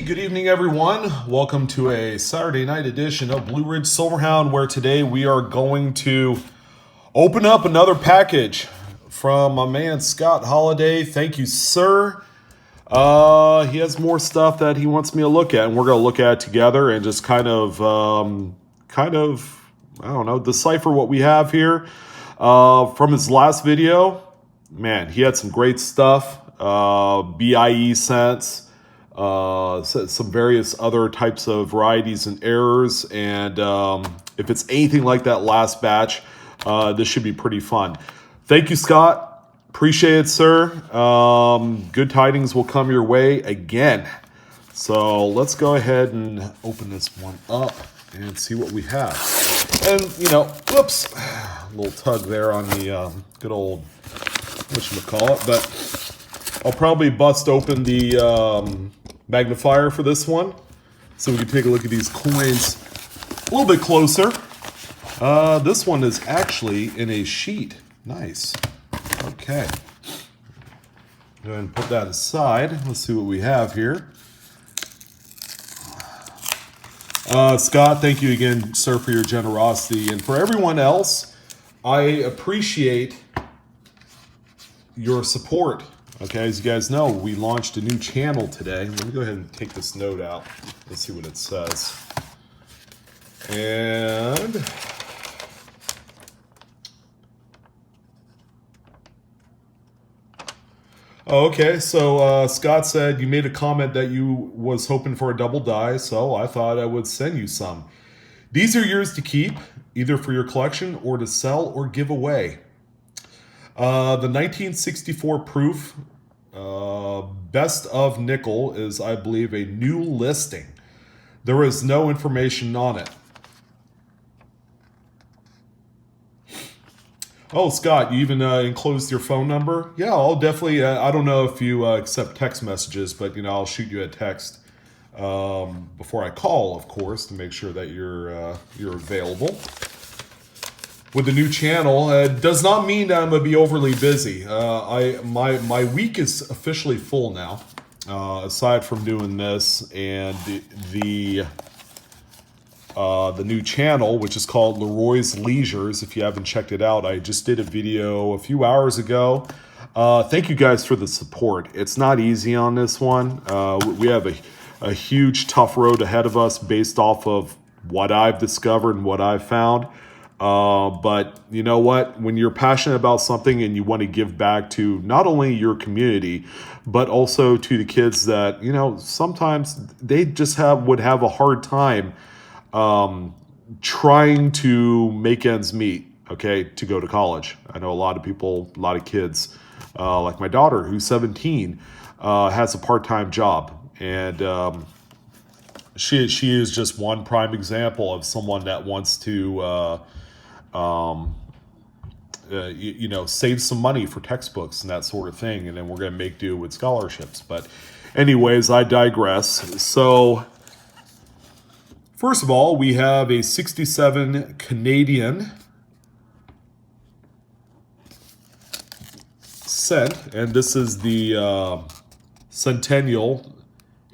Good evening, everyone. Welcome to a Saturday night edition of Blue Ridge Silverhound, where today we are going to open up another package from my man Scott Holiday. Thank you, sir. He has more stuff that he wants me to look at, and we're going to look at it together and just kind of, I don't know, decipher what we have here. From his last video, man, he had some great stuff. BIE scents. Some various other types of varieties and errors, and if it's anything like that last batch, this should be pretty fun. Thank you, Scott. Appreciate it, sir. Good tidings will come your way again. So let's go ahead and open this one up and see what we have. And, you know, whoops, a little tug there on the good old whatchamacallit, but I'll probably bust open the magnifier for this one so we can take a look at these coins a little bit closer. This one is actually in a sheet. Nice. Okay. Go ahead and put that aside. Let's see what we have here. Scott, thank you again, sir, for your generosity. And for everyone else, I appreciate your support. Okay, as you guys know, we launched a new channel today. Let me go ahead and take this note out. Let's see what it says. And okay, so Scott said you made a comment that you was hoping for a double die, so I thought I would send you some. These are yours to keep, either for your collection or to sell or give away. The 1964 proof Best of Nickel is, I believe, a new listing. There is no information on it. Oh, Scott, you even enclosed your phone number? Yeah, I'll definitely, I don't know if you accept text messages, but, you know, I'll shoot you a text before I call, of course, to make sure that you're available. With the new channel, it does not mean that I'm going to be overly busy. My week is officially full now, aside from doing this and the new channel, which is called Leroy's Leisures. If you haven't checked it out, I just did a video a few hours ago. Thank you guys for the support. It's not easy on this one. We have a huge, tough road ahead of us based off of what I've discovered and what I've found. But you know what? When you're passionate about something and you want to give back to not only your community, but also to the kids that, you know, sometimes they just would have a hard time trying to make ends meet, okay, to go to college. I know a lot of people, a lot of kids, like my daughter, who's 17, has a part-time job. And she is just one prime example of someone that wants to you know, save some money for textbooks and that sort of thing, and then we're going to make do with scholarships. But anyways, I digress. So first of all, we have a 67 Canadian cent, and this is the Centennial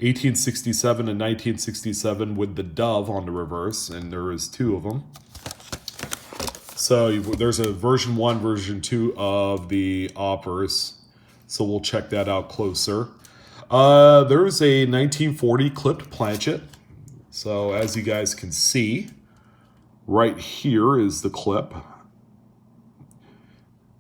1867 and 1967 with the dove on the reverse, and there is two of them. So there's a version 1, version 2 of the Oppers. So we'll check that out closer. There's a 1940 clipped planchet. So as you guys can see, right here is the clip.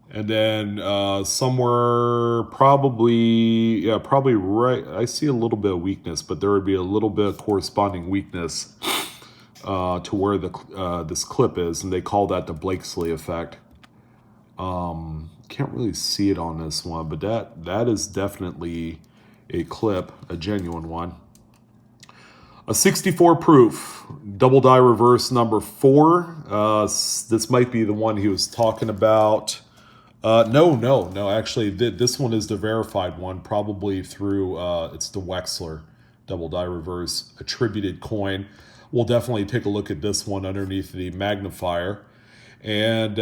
And then somewhere probably right, I see a little bit of weakness, but there would be a little bit of corresponding weakness to where this clip is, and they call that the Blakesley effect. Can't really see it on this one, but that is definitely a clip, a genuine one. A 64 proof, double die reverse number 4. This might be the one he was talking about. No, actually this one is the verified one, probably through, it's the Wexler double die reverse attributed coin. We'll definitely take a look at this one underneath the magnifier. And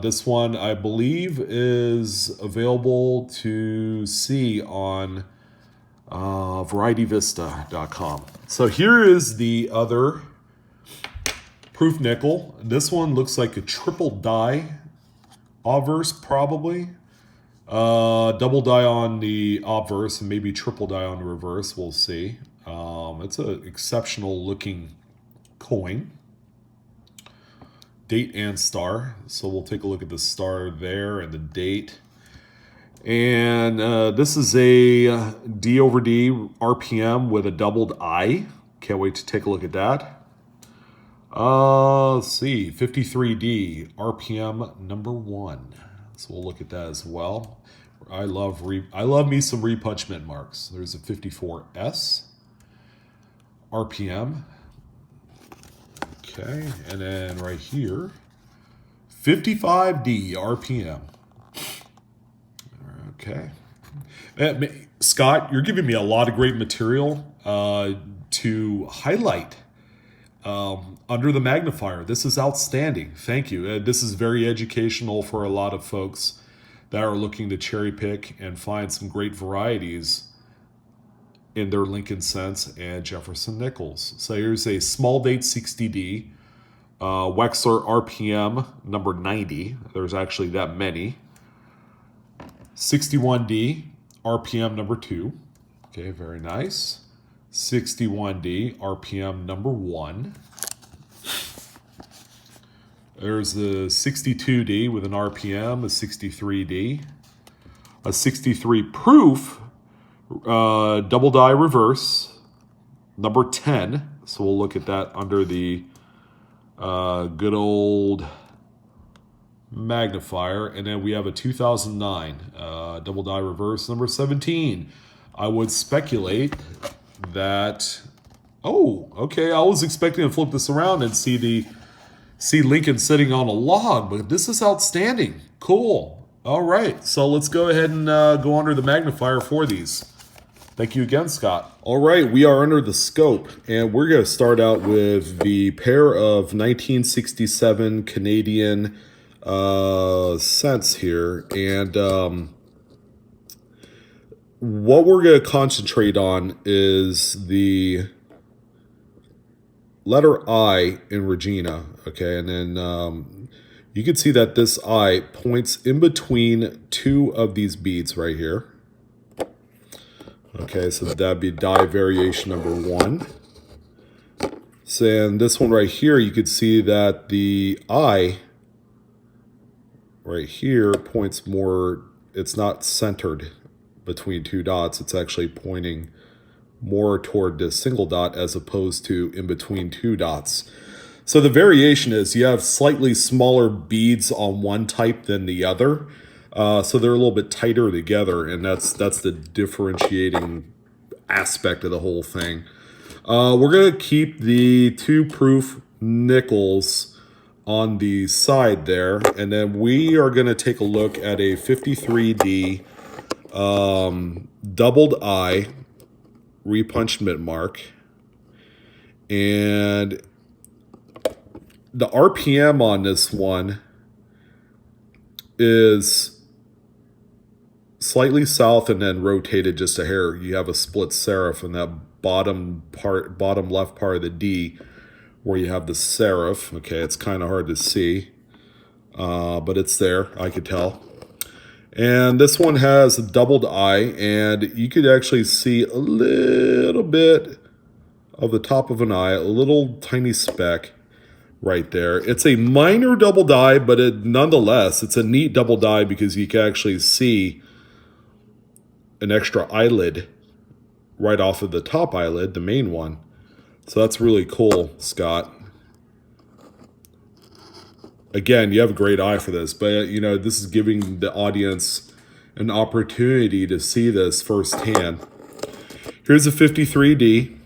this one, I believe, is available to see on VarietyVista.com. So here is the other proof nickel. This one looks like a triple die obverse, probably. Double die on the obverse and maybe triple die on the reverse. We'll see. It's an exceptional looking coin. Date and star. So we'll take a look at the star there and the date. And this is a D over D RPM with a doubled I. Can't wait to take a look at that. Let's see, 53D RPM number 1. So we'll look at that as well. I love me some repunch mint marks. There's a 54S RPM. Okay, and then right here, 55D RPM. Okay. Scott, you're giving me a lot of great material to highlight under the magnifier. This is outstanding. Thank you. This is very educational for a lot of folks that are looking to cherry pick and find some great varieties in their Lincoln Cents and Jefferson Nickels. So here's a small date 60D, Wexler RPM number 90. There's actually that many. 61D RPM number 2. Okay, very nice. 61D RPM number 1. There's the 62D with an RPM, a 63D, a 63 proof double die reverse number 10. So we'll look at that under the good old magnifier. And then we have a 2009 double die reverse number 17. I would speculate that, oh, okay, I was expecting to flip this around and see Lincoln sitting on a log, but this is outstanding. Cool. All right, so let's go ahead and go under the magnifier for these. Thank you again, Scott. All right, we are under the scope, and we're going to start out with the pair of 1967 Canadian cents here. And what we're going to concentrate on is the letter I in Regina, okay? And then you can see that this I points in between two of these beads right here. Okay, so that'd be die variation number 1. So in this one right here, you could see that the I right here points more, it's not centered between two dots. It's actually pointing more toward the single dot as opposed to in between two dots. So the variation is you have slightly smaller beads on one type than the other. So they're a little bit tighter together, and that's the differentiating aspect of the whole thing. We're going to keep the 2 proof nickels on the side there, and then we are going to take a look at a 53D doubled I repunched mint mark, and the RPM on this one is slightly south and then rotated just a hair. You have a split serif in that bottom left part of the D where you have the serif. Okay, it's kind of hard to see, but it's there, I could tell. And this one has a doubled I, and you could actually see a little bit of the top of an eye, a little tiny speck right there. It's a minor double die, but nonetheless, it's a neat double die because you can actually see an extra eyelid right off of the top eyelid, the main one. So that's really cool, Scott. Again, you have a great eye for this, but you know, this is giving the audience an opportunity to see this firsthand. Here's a 53D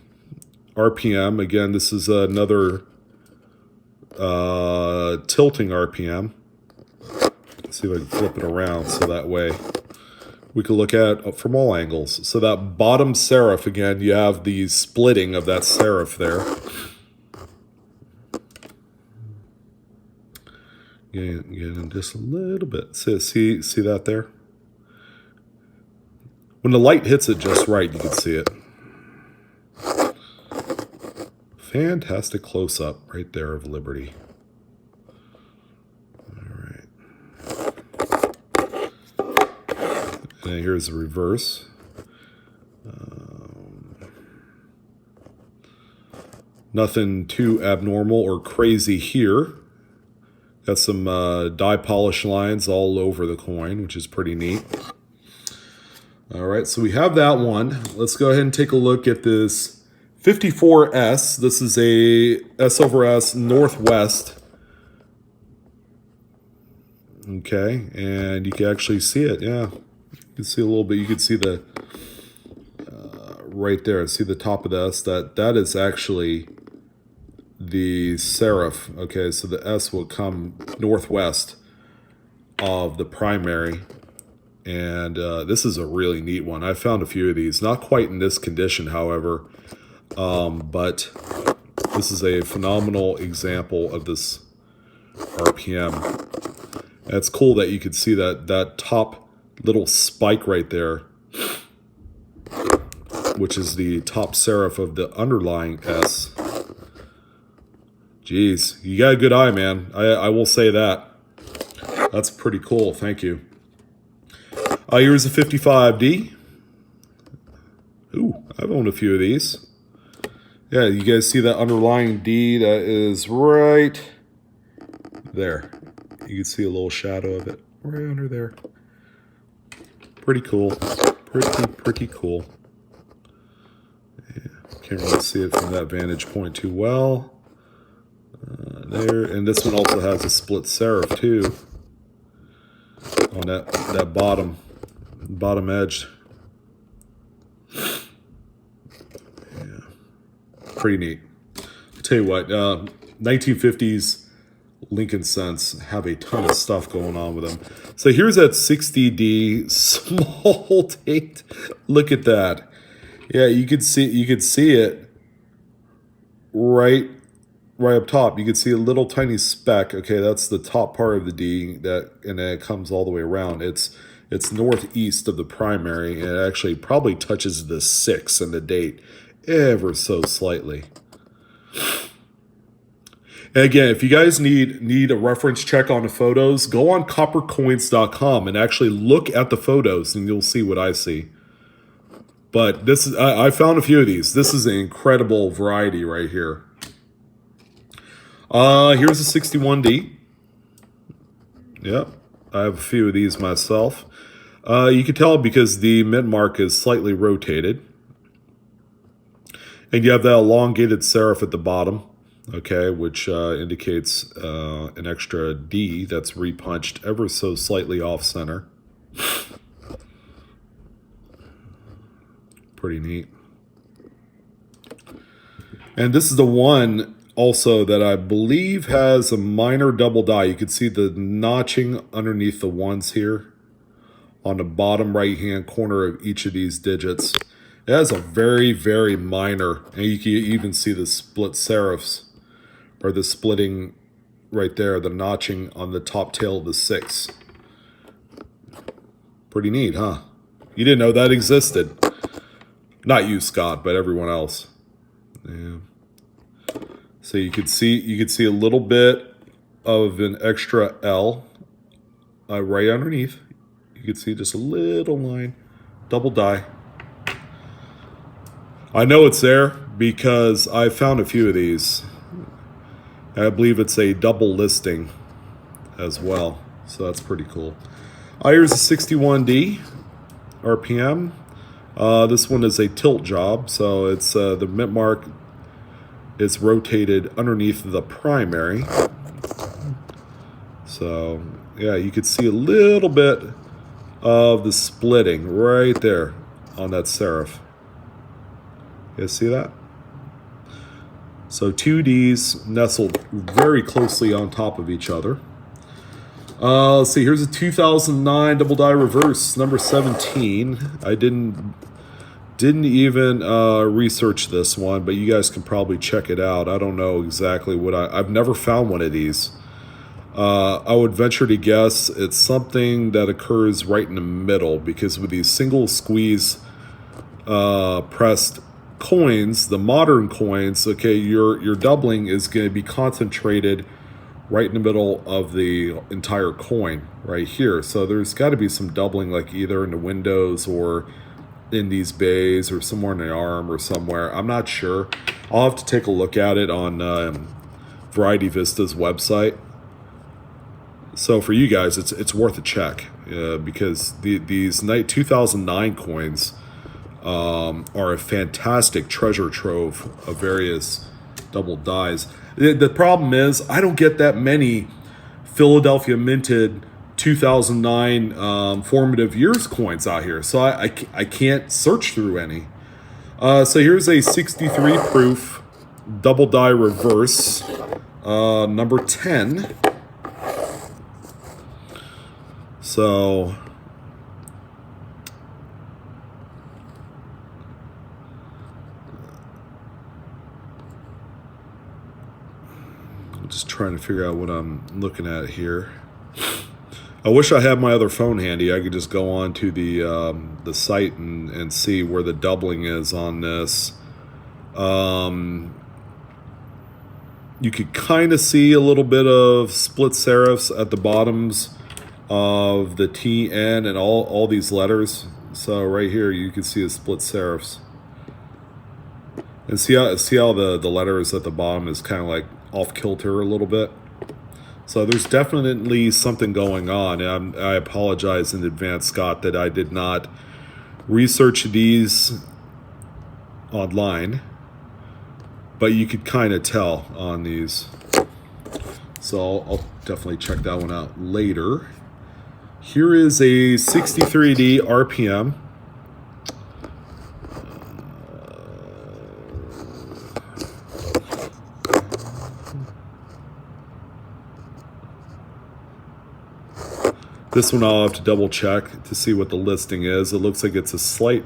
RPM. Again, this is another tilting RPM. Let's see if I can flip it around so that way we can look at from all angles. So that bottom serif, again, you have the splitting of that serif there. Again, just a little bit. See that there? When the light hits it just right, you can see it. Fantastic close-up right there of Liberty. All right. And here's the reverse. Nothing too abnormal or crazy here. Got some die polish lines all over the coin, which is pretty neat. All right, so we have that one. Let's go ahead and take a look at this 54S. This is a S over S Northwest. Okay, and you can actually see it. Yeah, you can see a little bit. You can see the right there. See the top of the S. That is actually the serif. Okay, so the S will come northwest of the primary. And this is a really neat one. I found a few of these. Not quite in this condition, however. But this is a phenomenal example of this RPM. And it's cool that you can see that top little spike right there, which is the top serif of the underlying S. Jeez, you got a good eye, man. I will say that. That's pretty cool. Thank you. Here's a 55D. Ooh, I've owned a few of these. Yeah, you guys see that underlying D that is right there. You can see a little shadow of it right under there. Pretty cool. Pretty cool. Yeah, can't really see it from that vantage point too well. There, and this one also has a split serif too on that bottom edge. Yeah, pretty neat. I'll tell you what, 1950s Lincoln Cents have a ton of stuff going on with them. So here's that 60D small date. Look at that. Yeah, you could see it right up top. You can see a little tiny speck. Okay, that's the top part of the D, and then it comes all the way around. It's northeast of the primary, and it actually probably touches the 6 in the date ever so slightly. And again, if you guys need a reference check on the photos, go on coppercoins.com and actually look at the photos, and you'll see what I see. But this is I found a few of these. This is an incredible variety right here. Here's a 61D. Yep, I have a few of these myself. You can tell because the mint mark is slightly rotated. And you have that elongated serif at the bottom, okay, which indicates an extra D that's repunched ever so slightly off center. Pretty neat. And this is the one also that I believe has a minor double die. You can see the notching underneath the ones here on the bottom right-hand corner of each of these digits. It has a very, very minor, and you can even see the split serifs, or the splitting right there, the notching on the top tail of the 6. Pretty neat, huh? You didn't know that existed. Not you, Scott, but everyone else. Yeah. So you could see a little bit of an extra L right underneath. You can see just a little line, double die. I know it's there because I found a few of these. I believe it's a double listing as well, so that's pretty cool. Here's a 61D RPM. This one is a tilt job, so it's the mint mark is rotated underneath the primary. So yeah, you could see a little bit of the splitting right there on that serif. You guys see that? So two Ds nestled very closely on top of each other. Let's see, here's a 2009 double die reverse, number 17. I didn't even research this one, but you guys can probably check it out. I don't know exactly what I've never found one of these. I would venture to guess it's something that occurs right in the middle, because with these single squeeze pressed coins, the modern coins, okay, your doubling is going to be concentrated right in the middle of the entire coin right here. So there's got to be some doubling, like either in the windows or in these bays or somewhere in the arm or somewhere. I'm not sure. I'll have to take a look at it on Variety Vista's website. So for you guys, it's worth a check, because these 2009 coins are a fantastic treasure trove of various double dies. The problem is I don't get that many Philadelphia minted 2009 formative years coins out here, so I can't search through any. So here's a 63 proof double die reverse, number 10. So I'm just trying to figure out what I'm looking at here. I wish I had my other phone handy. I could just go on to the site and see where the doubling is on this. You could kind of see a little bit of split serifs at the bottoms of the T, N, and all these letters. So right here you can see a split serifs. And see how the letters at the bottom is kind of like off kilter a little bit. So there's definitely something going on. And I apologize in advance, Scott, that I did not research these online, but you could kind of tell on these. So I'll definitely check that one out later. Here is a 63D RPM. This one I'll have to double check to see what the listing is. It looks like it's a slight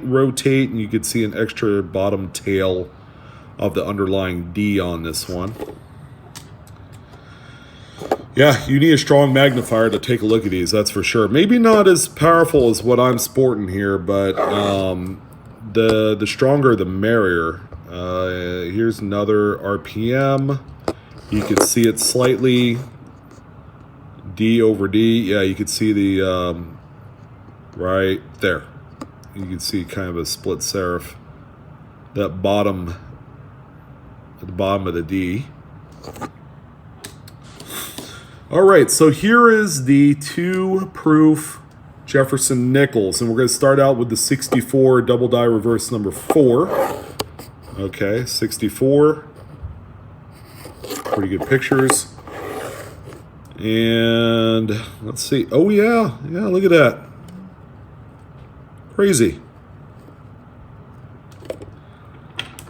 rotate, and you can see an extra bottom tail of the underlying D on this one. Yeah, you need a strong magnifier to take a look at these, that's for sure. Maybe not as powerful as what I'm sporting here, but the stronger the merrier. Here's another RPM. You can see it slightly D over D. Yeah, you can see the right there. You can see kind of a split serif. That bottom, at the bottom of the D. All right, so here is the 2-proof Jefferson Nichols, and we're going to start out with the 64 double die reverse number 4. Okay, 64. Pretty good pictures. And let's see. Oh yeah, look at that. Crazy.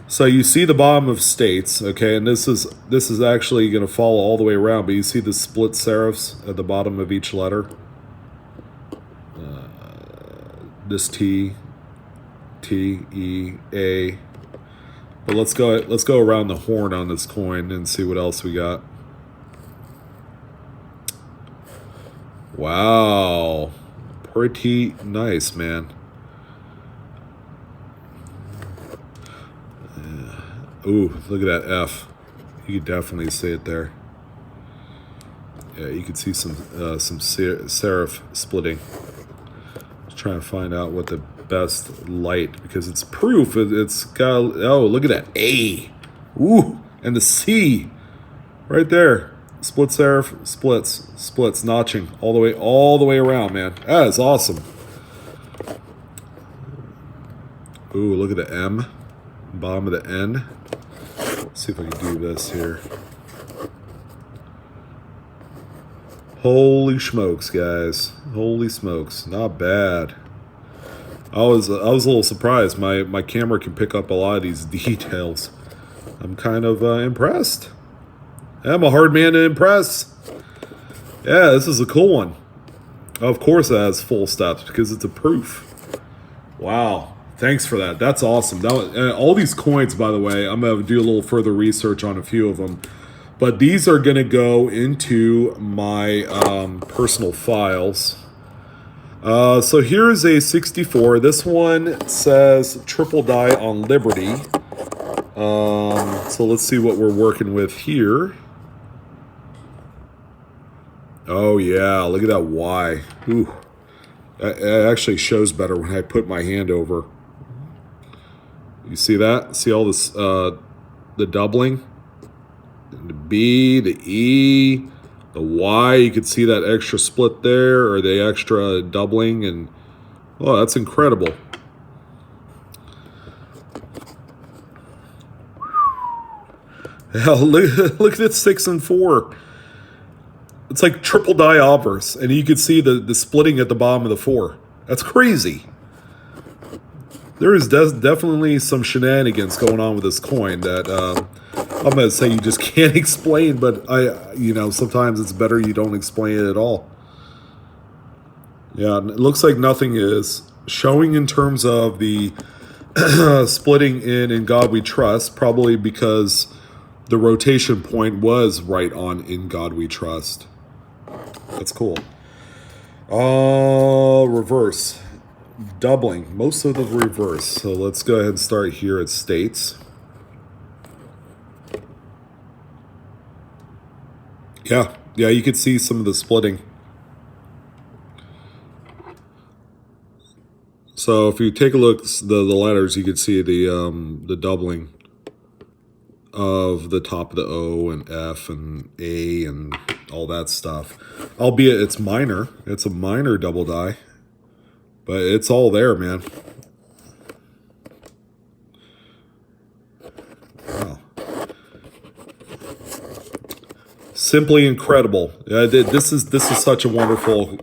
So you see the bottom of states, okay, and this is actually going to follow all the way around, but you see the split serifs at the bottom of each letter. This T, E, A. But let's go around the horn on this coin and see what else we got. Wow, pretty nice, man. Ooh, look at that F. You can definitely see it there. Yeah, you can see some serif splitting. Just trying to find out what the best light, because it's proof. It's got, oh, look at that A. Ooh, and the C right there. Split serif, splits, notching all the way around, man. That is awesome. Ooh, look at the M, bottom of the N. Let's see if I can do this here. Holy smokes, guys! Holy smokes, not bad. I was a little surprised. My camera can pick up a lot of these details. I'm kind of impressed. I'm a hard man to impress. Yeah, this is a cool one. Of course it has full steps because it's a proof. Wow. Thanks for that. That's awesome. All these coins, by the way, I'm going to do a little further research on a few of them. But these are going to go into my personal files. So here is a 64. This one says triple die on Liberty. So let's see what we're working with here. Oh yeah, look at that Y. Ooh. It actually shows better when I put my hand over. You see that? See all this, the doubling? The B, the E, the Y. You can see that extra split there, or the extra doubling, and oh, that's incredible. Hell, look at that 6 and 4. It's like triple die obverse, and you can see the splitting at the bottom of the 4. That's crazy. There is definitely some shenanigans going on with this coin that I'm going to say you just can't explain, but sometimes it's better you don't explain it at all. Yeah, it looks like nothing is showing in terms of the splitting in God We Trust, probably because the rotation point was right on In God We Trust. That's cool. Reverse. Doubling. Most of the reverse. So let's go ahead and start here at states. Yeah, you can see some of the splitting. So if you take a look at the letters, you can see the doubling of the top of the O and F and A and all that stuff. Albeit it's minor. It's a minor double die. But it's all there, man. Wow. Simply incredible. This is such a wonderful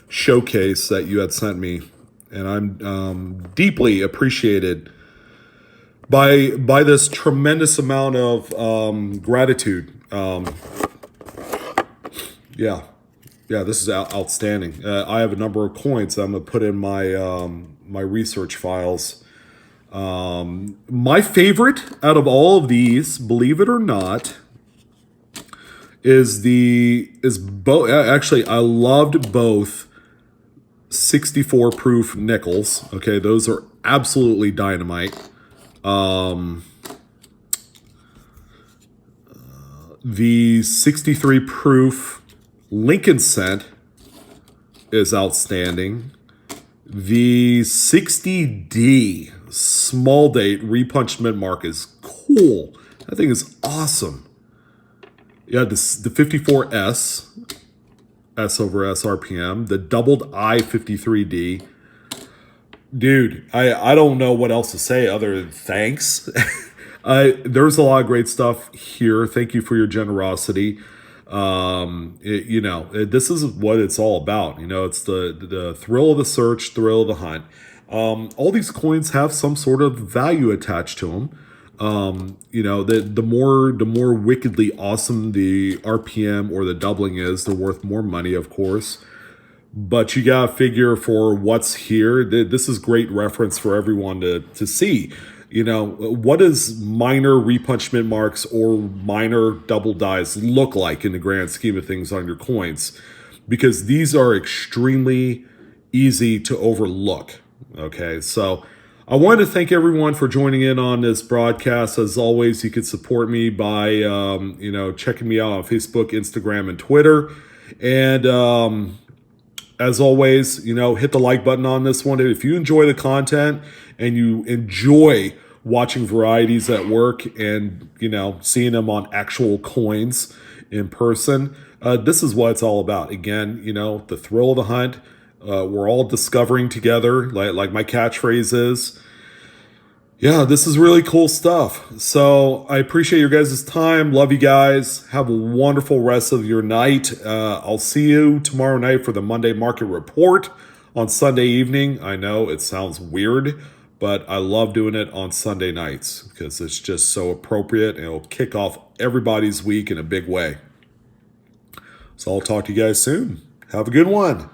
showcase that you had sent me. And I'm deeply appreciated by this tremendous amount of gratitude. Yeah, this is outstanding. I have a number of coins that I'm gonna put in my my research files. My favorite out of all of these, believe it or not, is both. Actually, I loved both 64 proof nickels. Okay, those are absolutely dynamite. The 63 proof Lincoln cent is outstanding. The 60D small date repunched mint mark is cool. That thing is awesome. Yeah, the 54S, S over S RPM, the doubled I 53D. Dude, I don't know what else to say other than thanks. There's a lot of great stuff here. Thank you for your generosity. This is what it's all about. It's the thrill of the search, thrill of the hunt. All these coins have some sort of value attached to them. The more wickedly awesome the RPM or the doubling is, they're worth more money, of course. But you gotta figure for what's here. This is great reference for everyone to see. What does minor repunchment marks or minor double dies look like in the grand scheme of things on your coins? Because these are extremely easy to overlook. Okay, so I wanted to thank everyone for joining in on this broadcast. As always, you can support me by checking me out on Facebook, Instagram, and Twitter. And as always, hit the like button on this one. If you enjoy the content and you enjoy watching Varieties at work and, seeing them on actual coins in person, this is what it's all about. Again, the thrill of the hunt. We're all discovering together, like my catchphrase is. Yeah, this is really cool stuff. So I appreciate your guys' time. Love you guys. Have a wonderful rest of your night. I'll see you tomorrow night for the Monday Market Report on Sunday evening. I know it sounds weird, but I love doing it on Sunday nights because it's just so appropriate and it'll kick off everybody's week in a big way. So I'll talk to you guys soon. Have a good one.